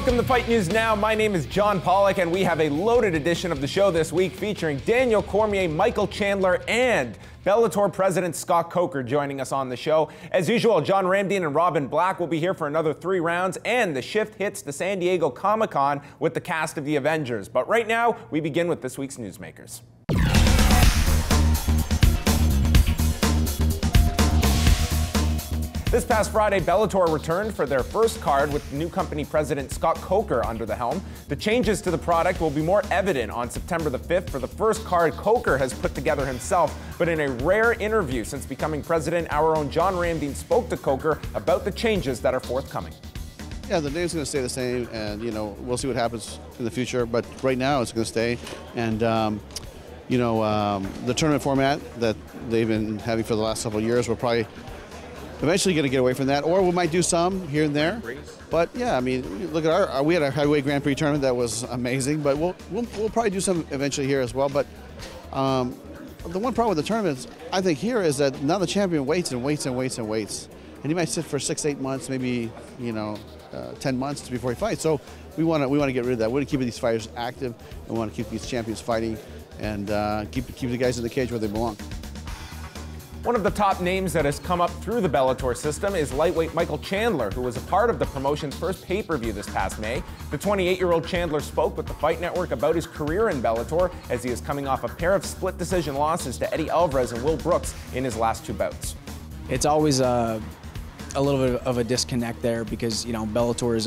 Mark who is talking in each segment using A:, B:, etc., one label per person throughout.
A: Welcome to Fight News Now. My name is John Pollock, and we have a loaded edition of the show this week featuring Daniel Cormier, Michael Chandler, and Bellator President Scott Coker joining us on the show. As usual, John Ramsden and Robin Black will be here for another 3 rounds, and the shift hits the San Diego Comic-Con with the cast of the Avengers. But right now, we begin with this week's newsmakers. This past Friday, Bellator returned for their first card with new company president Scott Coker under the helm. The changes to the product will be more evident on September the 5th for the first card Coker has put together himself. But in a rare interview since becoming president, our own John Ramsden spoke to Coker about the changes that are forthcoming.
B: Yeah, the name's going to stay the same, and we'll see what happens in the future. But right now, it's going to stay. And the tournament format that they've been having for the last several years, we're probably eventually going to get away from that, or we might do some here and there. But yeah, I mean, look at we had a heavyweight Grand Prix tournament that was amazing, but we'll probably do some eventually here as well. But the one problem with the tournaments, I think, here is that now the champion waits and waits and waits and waits, and he might sit for 6-8 months, maybe 10 months before he fights. So we want to get rid of that. We want to keep these fighters active. We want to keep these champions fighting, and keep the guys in the cage where they belong.
A: One of the top names that has come up through the Bellator system is lightweight Michael Chandler, who was a part of the promotion's first pay-per-view this past May. The 28-year-old Chandler spoke with the Fight Network about his career in Bellator, as he is coming off a pair of split decision losses to Eddie Alvarez and Will Brooks in his last 2 bouts.
C: It's always a little bit of a disconnect there because Bellator is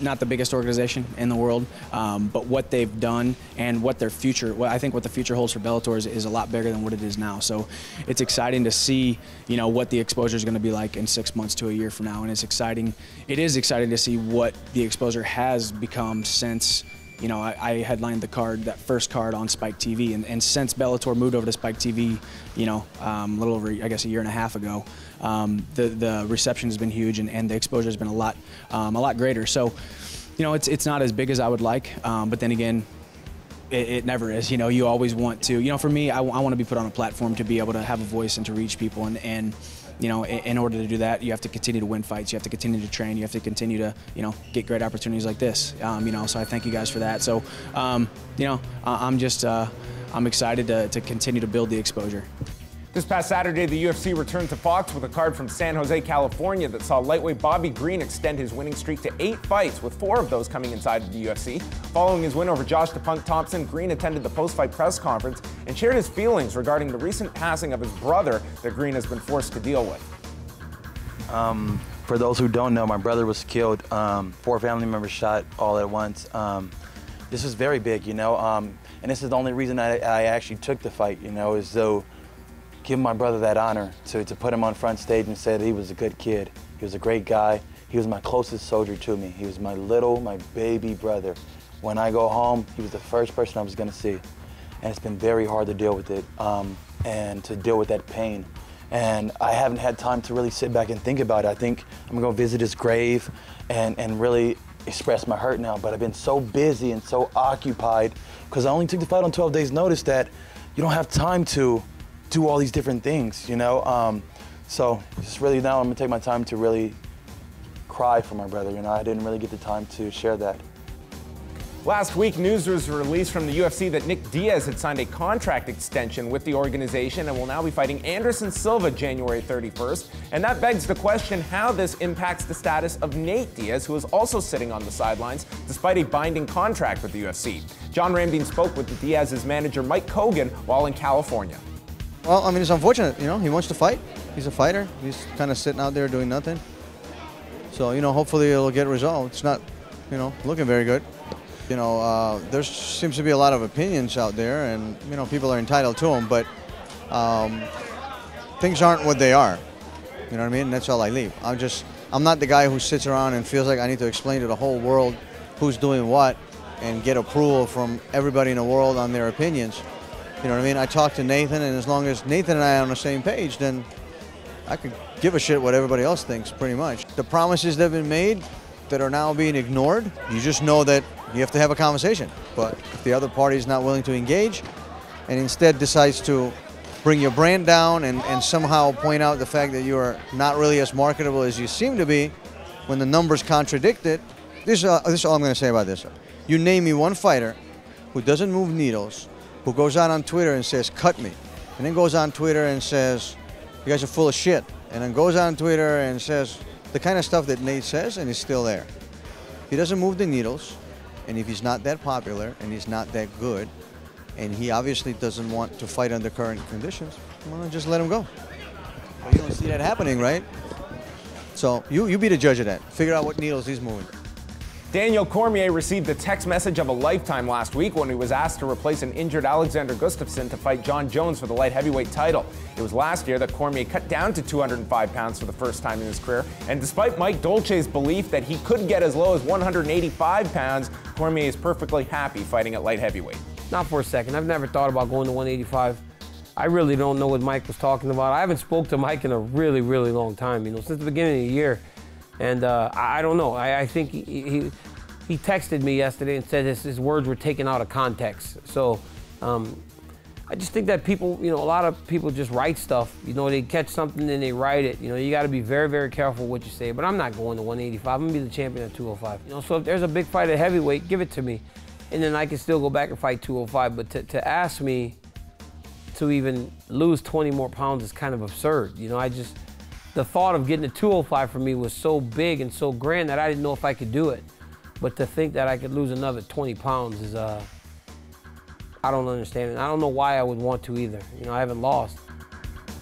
C: not the biggest organization in the world, but what they've done and what their future, I think what the future holds for Bellator is a lot bigger than what it is now. So it's exciting to see, what the exposure is going to be like in 6 months to a year from now, and it is exciting to see what the exposure has become since. I headlined that first card on Spike TV, and since Bellator moved over to Spike TV, a little over, I guess, a year and a half ago, the reception has been huge, and the exposure has been a lot greater. So, it's not as big as I would like, but then again, it never is. You always want to. For me, I want to be put on a platform to be able to have a voice and to reach people, and in order to do that, you have to continue to win fights. You have to continue to train. You have to continue to, get great opportunities like this. So I thank you guys for that. So, I'm excited to continue to build the exposure.
A: This past Saturday, the UFC returned to Fox with a card from San Jose, California that saw lightweight Bobby Green extend his winning streak to 8 fights, with 4 of those coming inside of the UFC. Following his win over Josh "The Punk" Thompson, Green attended the post-fight press conference and shared his feelings regarding the recent passing of his brother that Green has been forced to deal with.
D: For those who don't know, my brother was killed, 4 family members shot all at once. This was very big, and this is the only reason I actually took the fight, is to give my brother that honor, to put him on front stage and say that he was a good kid. He was a great guy. He was my closest soldier to me. He was my baby brother. When I go home, he was the first person I was gonna see. And it's been very hard to deal with it, and to deal with that pain. And I haven't had time to really sit back and think about it. I think I'm gonna go visit his grave and really express my hurt now, but I've been so busy and so occupied because I only took the fight on 12 days notice that you don't have time to do all these different things, So just really now I'm gonna take my time to really cry for my brother, I didn't really get the time to share that.
A: Last week, news was released from the UFC that Nick Diaz had signed a contract extension with the organization and will now be fighting Anderson Silva January 31st. And that begs the question how this impacts the status of Nate Diaz, who is also sitting on the sidelines despite a binding contract with the UFC. John Ramsden spoke with Diaz's manager Mike Kogan while in California.
E: Well, it's unfortunate, he wants to fight. He's a fighter. He's kind of sitting out there doing nothing. So, hopefully it'll get resolved. It's not, looking very good. There seems to be a lot of opinions out there, and, people are entitled to them, but things aren't what they are. You know what I mean? And that's all I leave. I'm not the guy who sits around and feels like I need to explain to the whole world who's doing what and get approval from everybody in the world on their opinions. You know what I mean? I talk to Nathan, and as long as Nathan and I are on the same page, then I could give a shit what everybody else thinks, pretty much. The promises that have been made that are now being ignored, you just know that you have to have a conversation. But if the other party is not willing to engage and instead decides to bring your brand down and somehow point out the fact that you are not really as marketable as you seem to be, when the numbers contradict it. This is all I'm going to say about this. You name me one fighter who doesn't move needles, who goes out on Twitter and says, cut me, and then goes on Twitter and says, you guys are full of shit, and then goes on Twitter and says the kind of stuff that Nate says, and he's still there. He doesn't move the needles, and if he's not that popular and he's not that good, and he obviously doesn't want to fight under current conditions, well, just let him go. But you don't see that happening, right? So you be the judge of that. Figure out what needles he's moving.
A: Daniel Cormier received the text message of a lifetime last week when he was asked to replace an injured Alexander Gustafsson to fight John Jones for the light heavyweight title. It was last year that Cormier cut down to 205 pounds for the first time in his career, and despite Mike Dolce's belief that he could get as low as 185 pounds, Cormier is perfectly happy fighting at light heavyweight.
F: Not for a second. I've never thought about going to 185. I really don't know what Mike was talking about. I haven't spoke to Mike in a really, really long time, since the beginning of the year. And I don't know. I think he texted me yesterday and said his words were taken out of context. So I just think that people, a lot of people just write stuff. They catch something and they write it. You got to be very, very careful what you say. But I'm not going to 185. I'm going to be the champion at 205. So if there's a big fight at heavyweight, give it to me. And then I can still go back and fight 205. But to ask me to even lose 20 more pounds is kind of absurd. The thought of getting to 205 for me was so big and so grand that I didn't know if I could do it. But to think that I could lose another 20 pounds is, I don't understand it. I don't know why I would want to either. I haven't lost.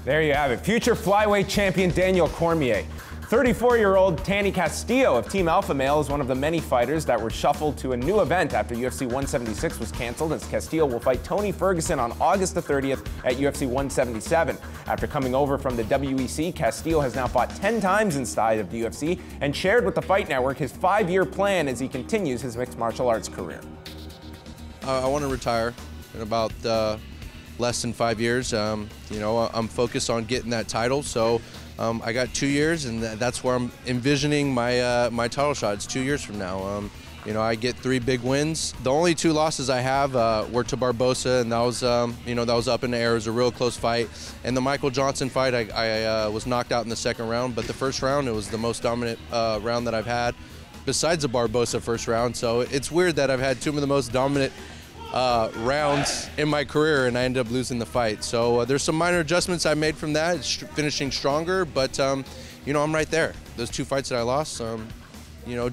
A: There you have it. Future flyweight champion Daniel Cormier. 34-year-old Tanny Castillo of Team Alpha Male is one of the many fighters that were shuffled to a new event after UFC 176 was canceled, as Castillo will fight Tony Ferguson on August the 30th at UFC 177. After coming over from the WEC, Castillo has now fought 10 times inside of the UFC and shared with the Fight Network his 5-year plan as he continues his mixed martial arts career.
G: I want to retire in about less than 5 years. I'm focused on getting that title, so I got 2 years, and that's where I'm envisioning my title shot. It's 2 years from now. I get 3 big wins. The only 2 losses I have were to Barbosa, and that was that was up in the air. It was a real close fight. And the Michael Johnson fight, I was knocked out in the second round, but the first round, it was the most dominant round that I've had, besides the Barbosa first round. So it's weird that I've had 2 of the most dominant rounds in my career, and I ended up losing the fight. So there's some minor adjustments I made from that. It's finishing stronger, but I'm right there. Those 2 fights that I lost,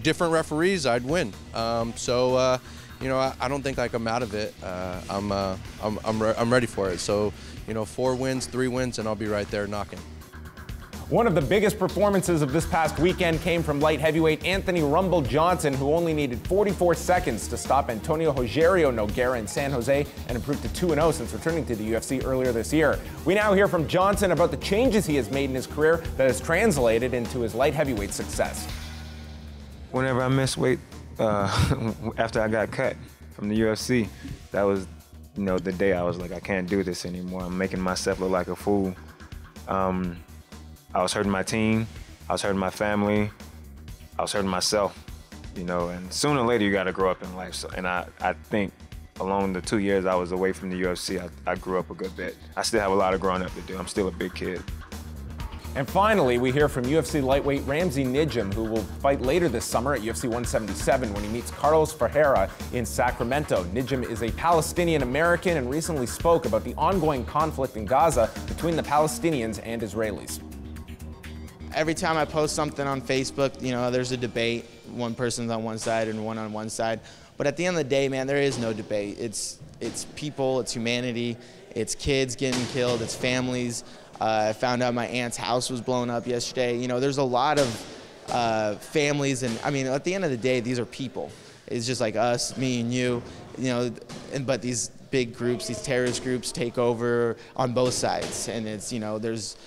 G: different referees, I'd win. I don't think I'm out of it. I'm ready for it. So 4 wins, 3 wins, and I'll be right there knocking.
A: One of the biggest performances of this past weekend came from light heavyweight Anthony Rumble Johnson, who only needed 44 seconds to stop Antonio Rogerio Nogueira in San Jose and improved to 2-0 since returning to the UFC earlier this year. We now hear from Johnson about the changes he has made in his career that has translated into his light heavyweight success.
H: Whenever I missed weight after I got cut from the UFC, that was the day I was like, I can't do this anymore. I'm making myself look like a fool. I was hurting my team, I was hurting my family, I was hurting myself, and sooner or later you gotta grow up in life. So, and I think along the 2 years I was away from the UFC, I grew up a good bit. I still have a lot of growing up to do. I'm still a big kid.
A: And finally, we hear from UFC lightweight Ramsey Nijem, who will fight later this summer at UFC 177 when he meets Carlos Ferreira in Sacramento. Nijem is a Palestinian-American and recently spoke about the ongoing conflict in Gaza between the Palestinians and Israelis.
I: Every time I post something on Facebook, there's a debate. One person's on one side and one on one side. But at the end of the day, man, there is no debate. It's people, it's humanity, it's kids getting killed, it's families. I found out my aunt's house was blown up yesterday. There's a lot of families, and at the end of the day, these are people. It's just like us, me and you, but these big groups, these terrorist groups take over on both sides. And it's, there's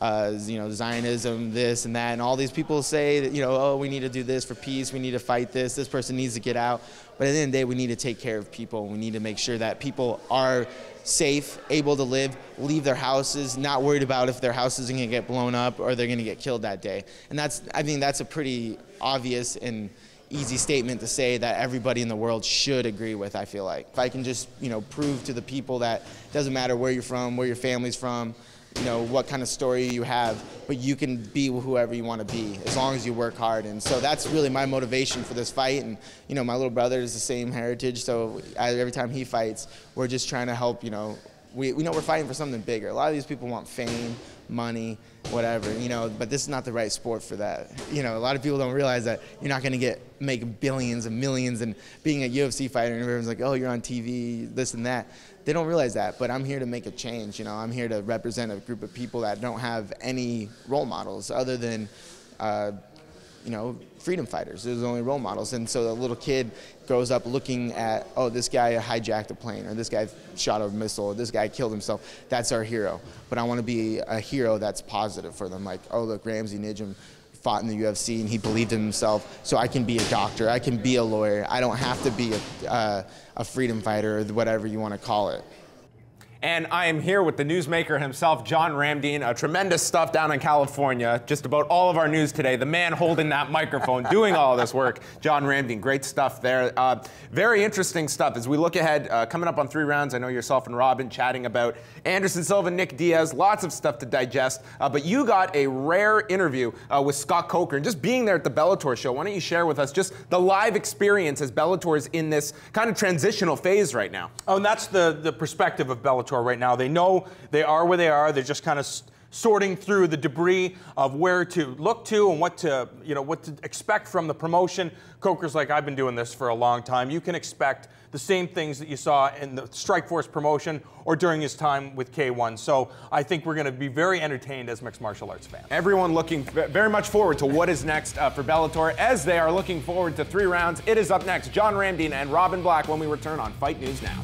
I: Zionism, this and that, and all these people say that, oh, we need to do this for peace, we need to fight this person needs to get out. But at the end of the day, we need to take care of people. We need to make sure that people are safe, able to live, leave their houses, not worried about if their house is gonna get blown up or they're gonna get killed that day. And that's a pretty obvious and easy statement to say that everybody in the world should agree with, I feel like. If I can just, prove to the people that it doesn't matter where you're from, where your family's from, you know, what kind of story you have, but you can be whoever you want to be as long as you work hard. And so that's really my motivation for this fight. And, you know, my little brother is the same heritage, so every time he fights, we're just trying to help, you know, we know we're fighting for something bigger. A lot of these people want fame, money, whatever, you know, but this is not the right sport for that. You know, a lot of people don't realize that you're not going to make billions and millions and being a UFC fighter and everyone's like, oh, you're on TV, this and that. They don't realize that, but I'm here to make a change. You know, I'm here to represent a group of people that don't have any role models other than, you know, freedom fighters. There's only role models. And so the little kid grows up looking at, oh, this guy hijacked a plane, or this guy shot a missile, or this guy killed himself. That's our hero. But I want to be a hero that's positive for them. Like, oh, look, Ramsey Nijem fought in the UFC and he believed in himself, so I can be a doctor, I can be a lawyer. I don't have to be a freedom fighter, or whatever you want to call it.
A: And I am here with the newsmaker himself, John Ramdeen. Tremendous stuff down in California. Just about all of our news today. The man holding that microphone, doing all of this work. John Ramdeen, great stuff there. Very interesting stuff as we look ahead. Coming up on 3 rounds, I know yourself and Robin chatting about Anderson Silva, Nick Diaz. Lots of stuff to digest. But you got a rare interview with Scott Coker. And just being there at the Bellator show, why don't you share with us just the live experience as Bellator is in this kind of transitional phase right now?
J: Oh, and that's the perspective of Bellator right now. They know they are where they are. They're just kind of sorting through the debris of where to look to and what to expect from the promotion. Coker's like, I've been doing this for a long time. You can expect the same things that you saw in the Strikeforce promotion or during his time with K1. So I think we're going to be very entertained as mixed martial arts fans.
A: Everyone looking very much forward to what is next for Bellator, as they are looking forward to 3 rounds. It is up next, John Ramdeen and Robin Black, when we return on Fight News Now.